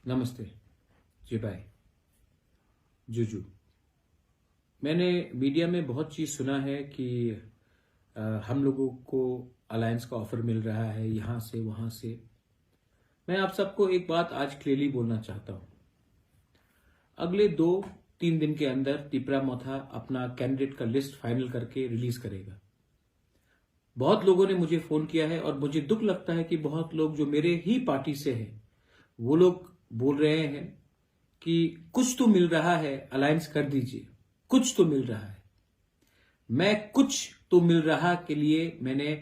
नमस्ते जी भाई। जुजू। मैंने मीडिया में बहुत चीज़ सुना है कि हम लोगों को अलायंस का ऑफर मिल रहा है यहाँ से वहाँ से। मैं आप सबको एक बात आज क्लियरली बोलना चाहता हूँ। अगले 2-3 दिन के अंदर तिपरा मोथा अपना कैंडिडेट का लिस्ट फाइनल करके रिलीज करेगा। बहुत लोगों ने मुझे फोन किया है और मुझे दुख लगता है कि बहुत लोग जो मेरे ही पार्टी से हैं वो लोग बोल रहे हैं कि कुछ तो मिल रहा है, अलायंस कर दीजिए, कुछ तो मिल रहा है। मैं कुछ तो मिल रहा के लिए मैंने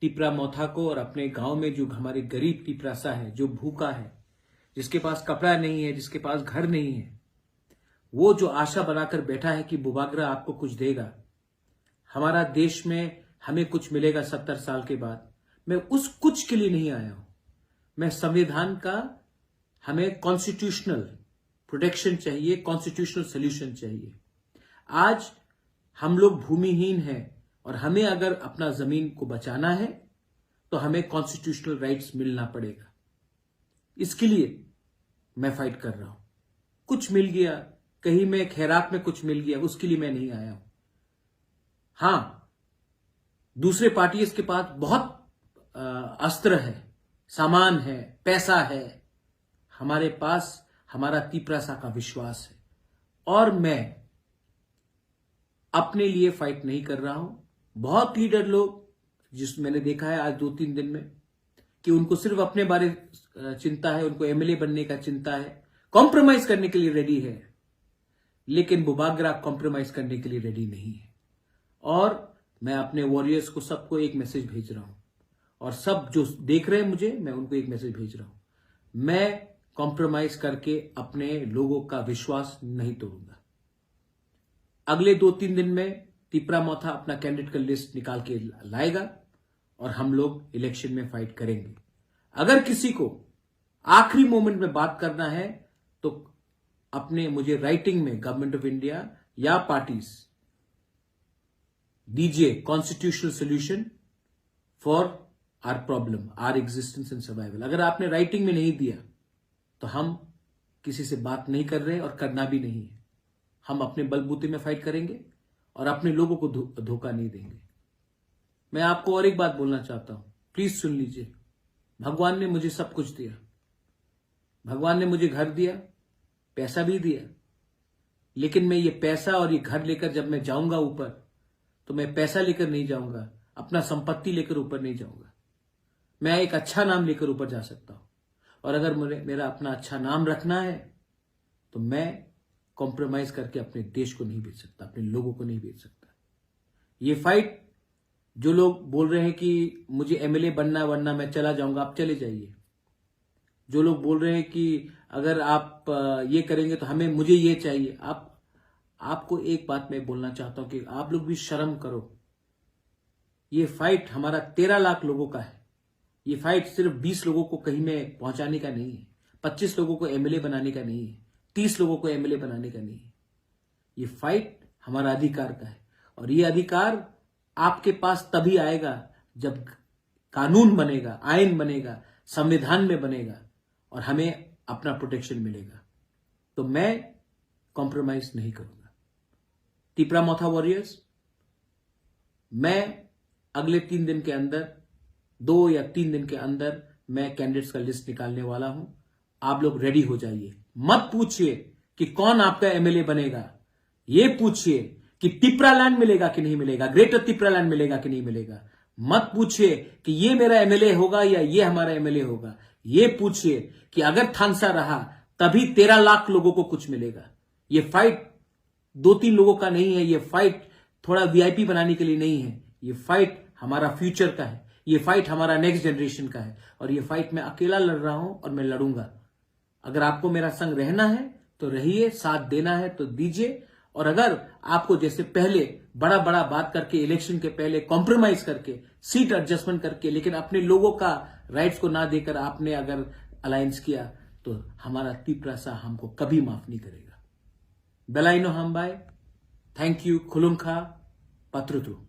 तिपरा मोथा को और अपने गांव में जो हमारे गरीब तिपरासा है, जो भूखा है, जिसके पास कपड़ा नहीं है, जिसके पास घर नहीं है, वो जो आशा बनाकर बैठा है कि बुबागरा आपको कुछ देगा, हमारा देश में हमें कुछ मिलेगा 70 साल के बाद, मैं उस कुछ के लिए नहीं आया हूं। मैं संविधान का, हमें कॉन्स्टिट्यूशनल प्रोटेक्शन चाहिए, कॉन्स्टिट्यूशनल सोल्यूशन चाहिए। आज हम लोग भूमिहीन हैं और हमें अगर अपना जमीन को बचाना है तो हमें कॉन्स्टिट्यूशनल राइट्स मिलना पड़ेगा। इसके लिए मैं फाइट कर रहा हूं। कुछ मिल गया, कहीं में खैरात में कुछ मिल गया, उसके लिए मैं नहीं आया हूं। हां, दूसरे पार्टीज के पास बहुत अस्त्र है, सामान है, पैसा है। हमारे पास हमारा तिपरासा का विश्वास है और मैं अपने लिए फाइट नहीं कर रहा हूं। बहुत लीडर लोग जिस मैंने देखा है आज 2-3 दिन में कि उनको सिर्फ अपने बारे चिंता है, उनको एमएलए बनने का चिंता है, कॉम्प्रोमाइज करने के लिए रेडी है, लेकिन बुबागरा कॉम्प्रोमाइज करने के लिए रेडी नहीं है। और मैं अपने वॉरियर्स को सबको एक मैसेज भेज रहा हूं और सब जो देख रहे हैं मुझे, मैं उनको एक मैसेज भेज रहा हूं। मैं कॉम्प्रोमाइज करके अपने लोगों का विश्वास नहीं तोड़ूंगा। अगले 2-3 दिन में तिपरा मोथा अपना कैंडिडेट का लिस्ट निकाल के लाएगा और हम लोग इलेक्शन में फाइट करेंगे। अगर किसी को आखिरी मोमेंट में बात करना है तो अपने मुझे राइटिंग में गवर्नमेंट ऑफ इंडिया या पार्टीज दीजिए constitutional solution for our problem, our existence and survival. अगर आपने राइटिंग में नहीं दिया तो हम किसी से बात नहीं कर रहे और करना भी नहीं है। हम अपने बलबूते में फाइट करेंगे और अपने लोगों को धोखा नहीं देंगे। मैं आपको और एक बात बोलना चाहता हूं, प्लीज सुन लीजिए। भगवान ने मुझे सब कुछ दिया। भगवान ने मुझे घर दिया, पैसा भी दिया, लेकिन मैं ये पैसा और ये घर लेकर जब मैं जाऊंगा ऊपर, तो मैं पैसा लेकर नहीं जाऊंगा, अपना संपत्ति लेकर ऊपर नहीं जाऊंगा। मैं एक अच्छा नाम लेकर ऊपर जा सकता हूं। और अगर मेरा अपना अच्छा नाम रखना है तो मैं कॉम्प्रोमाइज करके अपने देश को नहीं बेच सकता, अपने लोगों को नहीं बेच सकता। ये फाइट जो लोग बोल रहे हैं कि मुझे एमएलए बनना वरना मैं चला जाऊंगा, आप चले जाइए। जो लोग बोल रहे हैं कि अगर आप ये करेंगे तो मुझे ये चाहिए, आपको एक बात मैं बोलना चाहता हूं कि आप लोग भी शर्म करो। ये फाइट हमारा 13 लाख लोगों का है। ये फाइट सिर्फ 20 लोगों को कहीं में पहुंचाने का नहीं है, 25 लोगों को एमएलए बनाने का नहीं है, 30 लोगों को एमएलए बनाने का नहीं है। ये फाइट हमारा अधिकार का है और ये अधिकार आपके पास तभी आएगा जब कानून बनेगा, आईन बनेगा, संविधान में बनेगा और हमें अपना प्रोटेक्शन मिलेगा। तो मैं कॉम्प्रोमाइज नहीं करूंगा। तिपरा मोथा वॉरियर्स, मैं अगले 3 दिन के अंदर, 2 या 3 दिन के अंदर मैं कैंडिडेट्स का लिस्ट निकालने वाला हूं। आप लोग रेडी हो जाइए। मत पूछिए कि कौन आपका एमएलए बनेगा, ये पूछिए कि तिपरालैंड मिलेगा कि नहीं मिलेगा, ग्रेटर तिपरालैंड मिलेगा कि नहीं मिलेगा। मत पूछिए कि ये मेरा एमएलए होगा या ये हमारा एमएलए होगा। ये पूछिए कि अगर थानसा रहा तभी 13 लाख लोगों को कुछ मिलेगा। ये फाइट 2-3 लोगों का नहीं है। ये फाइट थोड़ा वीआईपी बनाने के लिए नहीं है। ये फाइट हमारा फ्यूचर का है। ये फाइट हमारा नेक्स्ट जनरेशन का है और ये फाइट मैं अकेला लड़ रहा हूं और मैं लड़ूंगा। अगर आपको मेरा संग रहना है तो रहिए, साथ देना है तो दीजिए। और अगर आपको जैसे पहले बड़ा बड़ा बात करके, इलेक्शन के पहले कॉम्प्रोमाइज करके, सीट एडजस्टमेंट करके, लेकिन अपने लोगों का राइट्स को ना देकर आपने अगर अलायंस किया तो हमारा तिपरासा हमको कभी माफ नहीं करेगा। बेलाइनो हम बाय, थैंक यू, खुलुमखा, पत्रुतु।